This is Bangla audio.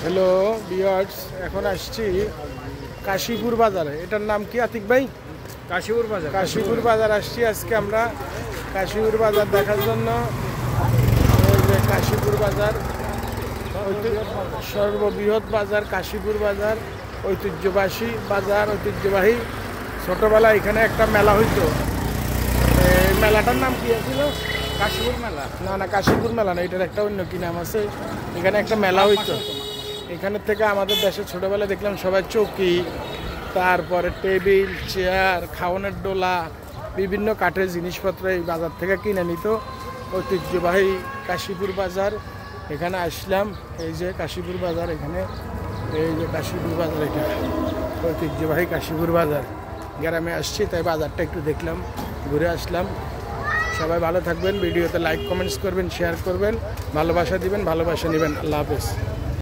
হ্যালো ভিউয়ার্স, এখন আসছি কাশীপুর বাজারে। এটার নাম কি আতিক ভাই? কাশীপুর বাজার। কাশীপুর বাজার আসছি আজকে আমরা কাশীপুর বাজার দেখার জন্য। এই যে কাশীপুর বাজার, সর্ববৃহৎ বাজার কাশীপুর বাজার, ঐতিহ্যবাহী বাজার, ঐতিহ্যবাহী। ছোটবেলায় এখানে একটা মেলা হইতো। এই মেলাটার নাম কি ছিল? কাশীপুর মেলা। না, কাশীপুর মেলা না, এটার একটা অন্য কি নাম আছে। এখানে একটা মেলা হইতো। এখানের থেকে আমাদের দেশে ছোটবেলায় দেখলাম সবাই চৌকি, তারপরে টেবিল চেয়ার, খাওয়ানোর ডোলা, বিভিন্ন কাঠের জিনিসপত্র এই বাজার থেকে কিনে নিত। ঐতিহ্যবাহী কাশীপুর বাজার, এখানে আসলাম। এই যে কাশীপুর বাজার, এখানে এই যে কাশীপুর বাজার, এটা ঐতিহ্যবাহী কাশীপুর বাজার। গ্রামে আসছি তাই বাজারটা একটু দেখলাম, ঘুরে আসলাম। সবাই ভালো থাকবেন, ভিডিওতে লাইক কমেন্টস করবেন, শেয়ার করবেন, ভালোবাসা দিবেন, ভালোবাসা নেবেন। আল্লাহ হাফেজ।